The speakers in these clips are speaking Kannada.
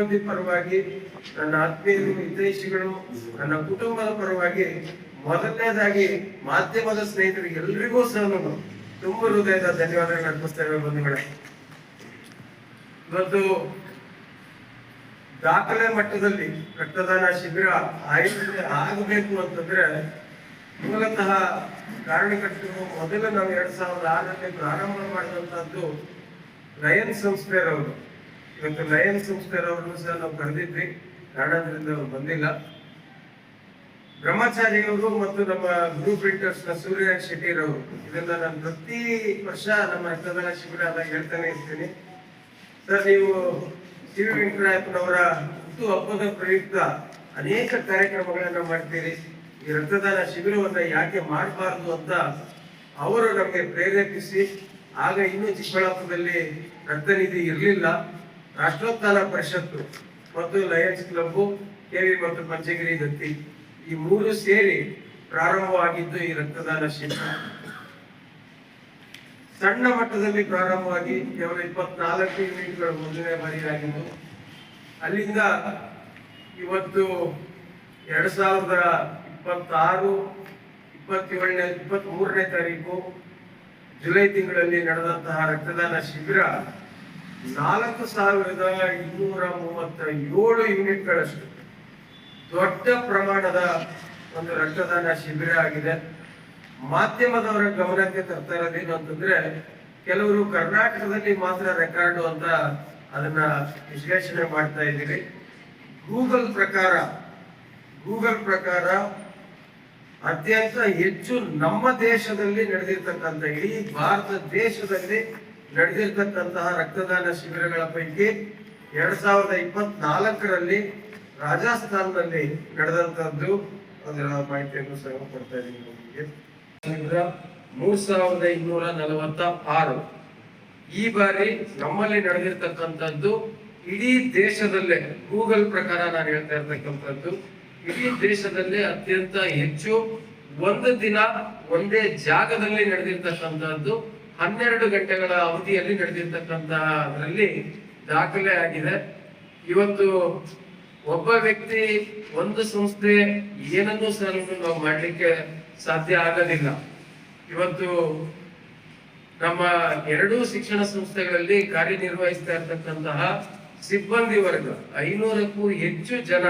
ಸಿಬ್ಬಂದಿ ಪರವಾಗಿ, ನನ್ನ ಆತ್ಮೀಯರು, ಹಿತೈಷಿಗಳು, ನನ್ನ ಕುಟುಂಬದ ಪರವಾಗಿ, ಮೊದಲನೇದಾಗಿ ಮಾಧ್ಯಮದ ಸ್ನೇಹಿತರಿಗೆ ಎಲ್ರಿಗೂ ಸಹ ನಾನು ತುಂಬ ಹೃದಯದ ಧನ್ಯವಾದಗಳು ಅರ್ಪಿಸ್ತೇವೆ ಬಂಧುಗಳೇ. ಇವತ್ತು ದಾಖಲೆ ಮಟ್ಟದಲ್ಲಿ ರಕ್ತದಾನ ಶಿಬಿರ ಆಯೋಜನೆ ಆಗಬೇಕು ಅಂತಂದ್ರೆ ಮೂಲತಃ ಕಾರಣಕರ್ತರು ಮೊದಲು ನಾವು 2006ರಲ್ಲಿ ಪ್ರಾರಂಭ ಮಾಡಿದಂತಹದ್ದು ಲಯನ್ ಸಂಸ್ಥೆಯವರು. ಇವತ್ತು ಲಯನ್ ಸಂಸ್ಥೆಯವ್ರನ್ನು ಸಹ ನಾವು ಕರೆದಿದ್ವಿ, ಕಾರಣದಿಂದ ಅವ್ರು ಬಂದಿಲ್ಲ. ಬ್ರಹ್ಮಚಾರಿಯವರು ಮತ್ತು ನಮ್ಮ ಬ್ಲೂ ಪ್ರಿಂಟರ್ಸ್ ನ ಸೂರ್ಯ ಶೆಟ್ಟಿರವರು, ಇದನ್ನ ನಾನು ಪ್ರತಿ ವರ್ಷ ನಮ್ಮ ರಕ್ತದಾನ ಶಿಬಿರ ಆದಾಗ ಹೇಳ್ತಾನೆ ಇರ್ತೀನಿ. ಸರ್, ನೀವು ಸಿ ವಿ ವೆಂಕಟರಾಯಪ್ಪನವರ ಹುಟ್ಟು ಹಬ್ಬದ ಪ್ರಯುಕ್ತ ಅನೇಕ ಕಾರ್ಯಕ್ರಮಗಳನ್ನ ಮಾಡ್ತೀರಿ, ಈ ರಕ್ತದಾನ ಶಿಬಿರವನ್ನ ಯಾಕೆ ಮಾಡಬಾರ್ದು ಅಂತ ಅವರು ನಮಗೆ ಪ್ರೇರೇಪಿಸಿ, ಆಗ ಇನ್ನೂ ಚಿಕ್ಕಬಳ್ಳಾಪುರದಲ್ಲಿ ರಕ್ತನಿಧಿ ಇರಲಿಲ್ಲ, ರಾಷ್ಟ್ರೋತ್ಥಾನ ಪರಿಷತ್ತು ಮತ್ತು ಲಯನ್ಸ್ ಕ್ಲಬ್, ಕೆವಿ ಮತ್ತು ಪಂಚಗಿರಿ ದತ್ತಿ ಈ ಮೂರು ಸೇರಿ ಪ್ರಾರಂಭವಾಗಿದ್ದು ಈ ರಕ್ತದಾನ ಶಿಬಿರ. ಸಣ್ಣ ಮಟ್ಟದಲ್ಲಿ ಪ್ರಾರಂಭವಾಗಿ ಕೇವಲ 24 ಯೂನಿಟ್ಗಳು ಮೊದಲನೇ ಬಾರಿ ಆಗಿದ್ದು, ಅಲ್ಲಿಂದ ಇವತ್ತು 2026 23ನೇ ತಾರೀಕು ಜುಲೈ ತಿಂಗಳಲ್ಲಿ ನಡೆದಂತಹ ರಕ್ತದಾನ ಶಿಬಿರ 4237 ಯೂನಿಟ್ಗಳಷ್ಟು ದೊಡ್ಡ ಪ್ರಮಾಣದ ಒಂದು ರಕ್ತದಾನ ಶಿಬಿರ ಆಗಿದೆ. ಮಾಧ್ಯಮದವರ ಗಮನಕ್ಕೆ ತರ್ತಾ ಇರೋದೇನು ಅಂತಂದ್ರೆ, ಕೆಲವರು ಕರ್ನಾಟಕದಲ್ಲಿ ಮಾತ್ರ ರೆಕಾರ್ಡು ಅಂತ ಅದನ್ನ ವಿಶ್ಲೇಷಣೆ ಮಾಡ್ತಾ ಇದ್ದೀವಿ. ಗೂಗಲ್ ಪ್ರಕಾರ ಅತ್ಯಂತ ಹೆಚ್ಚು ನಮ್ಮ ದೇಶದಲ್ಲಿ ನಡೆದಿರ್ತಕ್ಕಂಥ, ಇಡೀ ಭಾರತ ದೇಶದಲ್ಲಿ ನಡೆದಿರ್ತಕ್ಕಂತಹ ರಕ್ತದಾನ ಶಿಬಿರಗಳ ಪೈಕಿ 2024ರಲ್ಲಿ ರಾಜಸ್ಥಾನದಲ್ಲಿ ನಡೆದಂತದ್ದು, ಅದರ ಮಾಹಿತಿಯನ್ನು ಸಹ ಕೊಡ್ತಾ ಇದ್ದೀನಿ ನಿಮಗೆ. 3246 ಈ ಬಾರಿ ನಮ್ಮಲ್ಲಿ ನಡೆದಿರ್ತಕ್ಕಂಥದ್ದು ಇಡೀ ದೇಶದಲ್ಲೇ, ಗೂಗಲ್ ಪ್ರಕಾರ ನಾನು ಹೇಳ್ತಾ ಇರ್ತಕ್ಕಂಥದ್ದು, ಇಡೀ ದೇಶದಲ್ಲೇ ಅತ್ಯಂತ ಹೆಚ್ಚು ಒಂದು ದಿನ ಒಂದೇ ಜಾಗದಲ್ಲಿ ನಡೆದಿರ್ತಕ್ಕಂಥದ್ದು 12 ಗಂಟೆಗಳ ಅವಧಿಯಲ್ಲಿ ನಡೆದಿರ್ತಕ್ಕಂಥದ್ರಲ್ಲಿ ದಾಖಲೆ ಆಗಿದೆ. ಇವತ್ತು ಒಬ್ಬ ವ್ಯಕ್ತಿ, ಒಂದು ಸಂಸ್ಥೆ ಏನನ್ನೂ ಸಹ ನಾವು ಮಾಡ್ಲಿಕ್ಕೆ ಸಾಧ್ಯ ಆಗೋದಿಲ್ಲ. ಇವತ್ತು ನಮ್ಮ 2 ಶಿಕ್ಷಣ ಸಂಸ್ಥೆಗಳಲ್ಲಿ ಕಾರ್ಯನಿರ್ವಹಿಸ್ತಾ ಇರ್ತಕ್ಕಂತಹ ಸಿಬ್ಬಂದಿ ವರ್ಗ 500ಕ್ಕೂ ಹೆಚ್ಚು ಜನ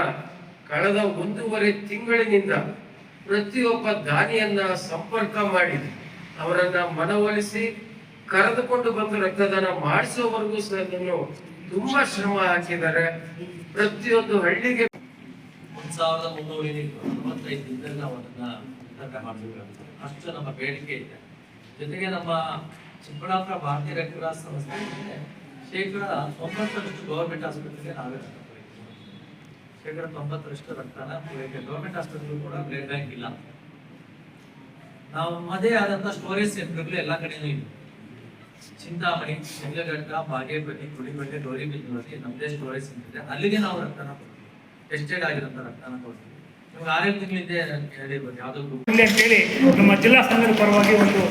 ಕಳೆದ 1.5 ತಿಂಗಳಿನಿಂದ ಪ್ರತಿಯೊಬ್ಬ ದಾನಿಯನ್ನ ಸಂಪರ್ಕ ಮಾಡಿ ಅವರನ್ನ ಮನವೊಲಿಸಿ ಕರೆದುಕೊಂಡು ಬಂದು ರಕ್ತದಾನ ಮಾಡಿಸುವವರೆಗೂ ಸಹ ತುಂಬಾ ಶ್ರಮ ಹಾಕಿದ್ದಾರೆ. ಪ್ರತಿಯೊಂದು ಹಳ್ಳಿಗೆ 1345 ದಿನದಲ್ಲಿ ನಾವು ಅದನ್ನ ವಿತರಣೆ ಮಾಡಬೇಕಾಗುತ್ತೆ. ಅಷ್ಟು ನಮ್ಮ ಬೇಡಿಕೆ ಇದೆ. ಜೊತೆಗೆ ನಮ್ಮ ಚಿಕ್ಕಬಳ್ಳಾಪುರ ಭಾರತೀಯ ರೆಡ್ ಕ್ರಾಸ್ ಸಂಸ್ಥೆ 90% ಗವರ್ಮೆಂಟ್ ಆಸ್ಪತ್ರೆಗೆ ನಾವೇ ರಕ್ತ ಪೂರೈಕೆ, 90% ರಕ್ತನ ಪೂರೈಕೆ. ಗವರ್ಮೆಂಟ್ ಆಸ್ಪತ್ರೆಗಳು ಕೂಡ ಬ್ಲಡ್ ಬ್ಯಾಂಕ್ ಇಲ್ಲ. ನಾವು ಅದೇ ಆದಂತ ಸ್ಟೋರೇಜ್ ಸೆಂಟರ್ಗಳು ಎಲ್ಲ ಕಡೆನೂ ಇದೆ. ಚಿಂತಾಮಣಿ, ಶಿಂಗಘಟ್ಟ, ಬಾಗೇಪಲ್ಲಿ, ಗುಡಿಬಂಡೆ, ಗೌರಿಬಿದನೂರಲ್ಲಿ ನಮ್ಮದೇ ಸ್ಟೋರೇಜ್ ಸೆಂಟರ್ ಇದೆ. ಅಲ್ಲಿಗೆ ನಾವು ರಕ್ತನ ಟೆಸ್ಟೆಡ್ ಆಗಿರೋಂಥ ರಕ್ತನ ಕೊಡ್ತೀವಿ. ನಿಮ್ಗೆ 6 ತಿಂಗಳಿಂದ ಹೇಳಿರ್ಬೋದು ಯಾವುದೋ ಹೇಳಿ ನಮ್ಮ ಜಿಲ್ಲಾ ಸಂಘದ ಪರವಾಗಿ ಒಂದು